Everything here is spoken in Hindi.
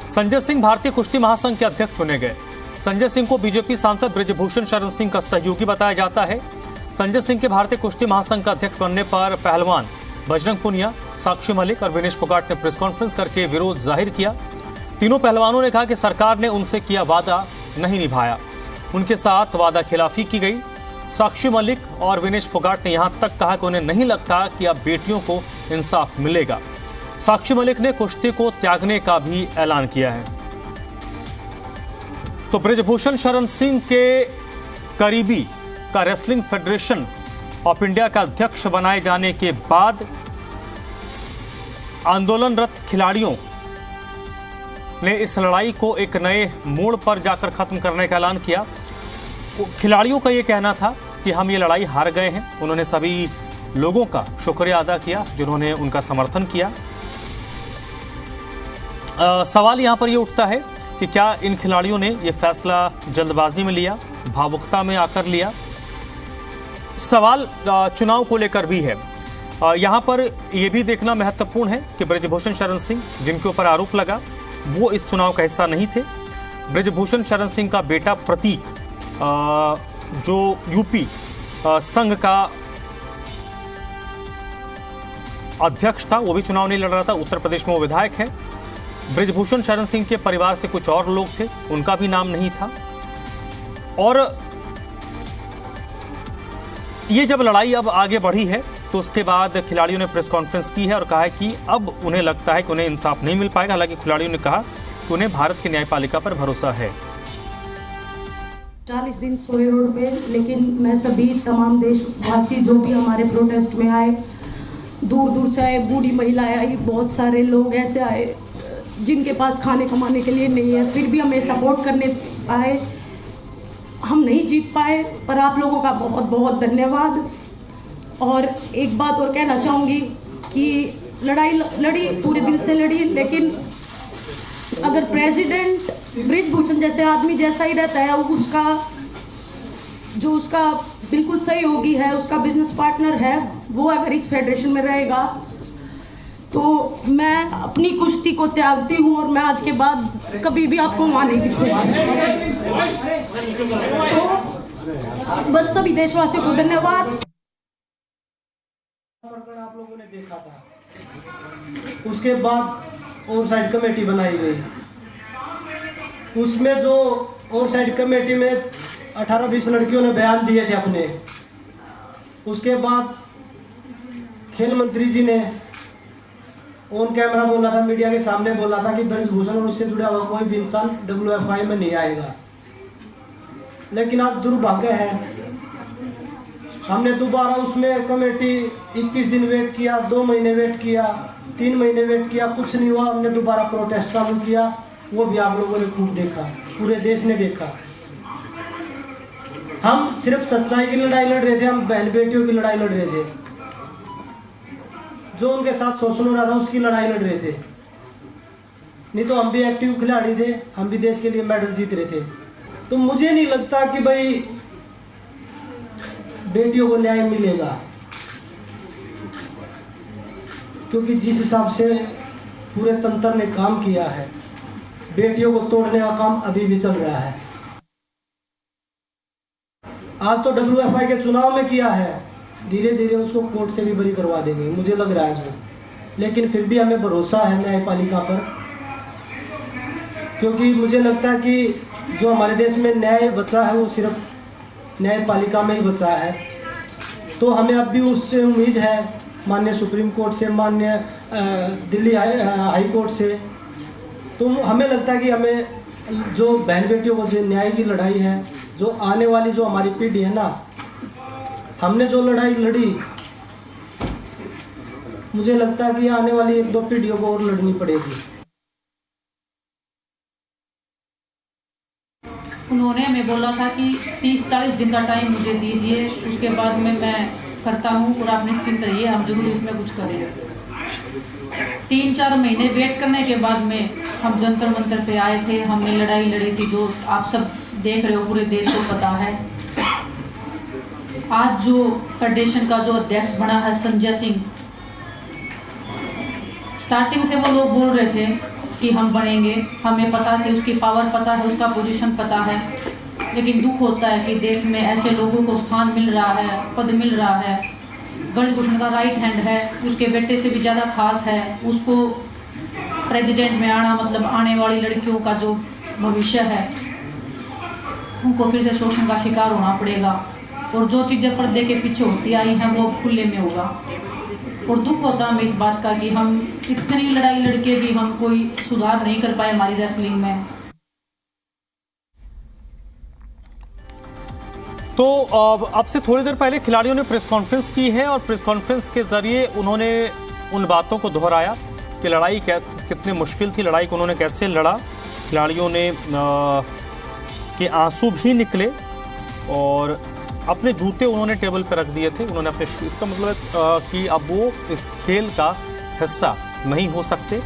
संजय सिंह भारतीय कुश्ती महासंघ के अध्यक्ष चुने गए। संजय सिंह को बीजेपी सांसद बृजभूषण शरण सिंह का सहयोगी बताया जाता है। संजय सिंह के भारतीय कुश्ती महासंघ का अध्यक्ष बनने पर पहलवान बजरंग पुनिया, साक्षी मलिक और विनेश फोगाट ने प्रेस कॉन्फ्रेंस करके विरोध जाहिर किया। तीनों पहलवानों ने कहा कि सरकार ने उनसे किया वादा नहीं निभाया, उनके साथ वादा खिलाफी की गई। साक्षी मलिक और विनेश फोगाट ने यहां तक कहा कि उन्हें नहीं लगता कि अब बेटियों को इंसाफ मिलेगा। साक्षी मलिक ने कुश्ती को त्यागने का भी ऐलान किया है। तो बृजभूषण शरण सिंह के करीबी का रेसलिंग फेडरेशन ऑफ इंडिया का अध्यक्ष बनाए जाने के बाद आंदोलनरत खिलाड़ियों ने इस लड़ाई को एक नए मोड़ पर जाकर खत्म करने का ऐलान किया। खिलाड़ियों का यह कहना था कि हम ये लड़ाई हार गए हैं। उन्होंने सभी लोगों का शुक्रिया अदा किया जिन्होंने उनका समर्थन किया। सवाल यहां पर यह उठता है कि क्या इन खिलाड़ियों ने यह फैसला जल्दबाजी में लिया, भावुकता में आकर लिया? सवाल चुनाव को लेकर भी है। यहां पर यह भी देखना महत्वपूर्ण है कि बृजभूषण शरण सिंह, जिनके ऊपर आरोप लगा, वो इस चुनाव का हिस्सा नहीं थे। बृजभूषण शरण सिंह का बेटा प्रतीक, जो यूपी संघ का अध्यक्ष था, वो भी चुनाव नहीं लड़ रहा था। उत्तर प्रदेश में वो विधायक है। बृजभूषण शरण सिंह के परिवार से कुछ और लोग थे, उनका भी नाम नहीं था। और ये जब लड़ाई अब आगे बढ़ी है तो उसके बाद खिलाड़ियों ने प्रेस कॉन्फ्रेंस की है और कहा है कि अब उन्हें लगता है कि उन्हें इंसाफ नहीं मिल पाएगा। हालांकि खिलाड़ियों ने कहा कि उन्हें भारत की न्यायपालिका पर भरोसा है। 40 दिन सोए रोड पे, लेकिन मैं सभी तमाम देशवासी जो भी हमारे प्रोटेस्ट में आए, दूर दूर से आए, बूढ़ी महिलाएं आई, बहुत सारे लोग ऐसे आए जिनके पास खाने कमाने के लिए नहीं है, फिर भी हमें सपोर्ट करने आए। हम नहीं जीत पाए, पर आप लोगों का बहुत बहुत धन्यवाद। और एक बात और कहना चाहूँगी कि लड़ाई लड़ी, पूरे दिल से लड़ी, लेकिन अगर प्रेसिडेंट बृजभूषण जैसे आदमी जैसा ही रहता है, उसका बिल्कुल सहयोगी है, उसका बिजनेस पार्टनर है, वो अगर इस फेडरेशन में रहेगा तो मैं अपनी कुश्ती को त्यागती हूँ और मैं आज के बाद कभी भी आपको वहाँ नहीं दिखूंगा। तो बस सभी देशवासियों को धन्यवाद। आप लोगों ने देखा था, उसके बाद ओवरसाइड कमेटी बनाई गई। उसमें जो ओवरसाइड कमेटी में 18-20 लड़कियों ने बयान दिए थे अपने। उसके बाद खेल मंत्री जी ने ऑन कैमरा बोला था, मीडिया के सामने बोला था कि बृजभूषण और उससे जुड़ा हुआ कोई भी इंसान WFI में नहीं आएगा। लेकिन आज दुर्भाग्य है, हमने दोबारा उसमें कमेटी 21 दिन वेट किया, 2 महीने वेट किया, 3 महीने वेट किया, कुछ नहीं हुआ। हमने दोबारा प्रोटेस्ट चालू किया, वो भी आप लोगों ने खूब देखा, पूरे देश ने देखा। हम सिर्फ सच्चाई की लड़ाई लड़ रहे थे, हम बहन बेटियों की लड़ाई लड़ रहे थे। जो उनके साथ शोषण हो रहा था उसकी लड़ाई लड़ रहे थे। नहीं तो हम भी एक्टिव खिलाड़ी थे, हम भी देश के लिए मेडल जीत रहे थे। तो मुझे नहीं लगता कि भाई बेटियों को न्याय मिलेगा, क्योंकि जिस हिसाब से पूरे तंत्र ने काम किया है, बेटियों को तोड़ने का काम अभी भी चल रहा है। आज तो WFI के चुनाव में किया है, धीरे धीरे उसको कोर्ट से भी बरी करवा देंगे, मुझे लग रहा है जो। लेकिन फिर भी हमें भरोसा है न्यायपालिका पर, क्योंकि मुझे लगता है कि जो हमारे देश में न्याय बचा है वो सिर्फ न्यायपालिका में ही बचा है। तो हमें अब भी उससे उम्मीद है, माननीय सुप्रीम कोर्ट से, माननीय दिल्ली हाई कोर्ट से। तो हमें लगता है कि हमें जो बहन बेटियों को जो न्याय की लड़ाई है, जो आने वाली जो हमारी पीढ़ी है ना, हमने जो लड़ाई लड़ी, मुझे लगता है कि आने वाली 1-2 पीढ़ियों को और लड़नी पड़ेगी। उन्होंने हमें बोला था कि 30-40 दिन का टाइम मुझे दीजिए, उसके बाद में मैं करता हूँ और आप निश्चिंत रहिए, हम जरूर इसमें कुछ करेंगे। 3-4 महीने वेट करने के बाद में हम जंतर मंतर पे आए थे, हमने लड़ाई लड़ी थी, जो आप सब देख रहे हो, पूरे देश को पता है। आज जो फेडरेशन का जो अध्यक्ष बना है संजय सिंह, स्टार्टिंग से वो लोग बोल रहे थे कि हम बनेंगे, हमें पता कि उसकी पावर पता है, उसका पोजीशन पता है, लेकिन दुख होता है कि देश में ऐसे लोगों को स्थान मिल रहा है, पद मिल रहा है। ब्रजभूषण का राइट हैंड है, उसके बेटे से भी ज़्यादा खास है, उसको प्रेसिडेंट में आना मतलब आने वाली लड़कियों का जो भविष्य है उनको फिर से शोषण का शिकार होना पड़ेगा, और जो चीज़ें पर्दे के पीछे होती आई हैं वो खुले में होगा। और दुख होता है हमें इस बात का कि हम इतनी लड़ाई लड़के भी हम कोई सुधार नहीं कर पाए हमारी रेसलिंग में। तो अब से थोड़ी देर पहले खिलाड़ियों ने प्रेस कॉन्फ्रेंस की है और प्रेस कॉन्फ्रेंस के जरिए उन्होंने उन बातों को दोहराया कि लड़ाई कितनी मुश्किल थी, लड़ाई को उन्होंने कैसे लड़ा। खिलाड़ियों ने के आंसू भी निकले और अपने जूते उन्होंने टेबल पर रख दिए थे। उन्होंने अपने, इसका मतलब कि अब वो इस खेल का हिस्सा नहीं हो सकते।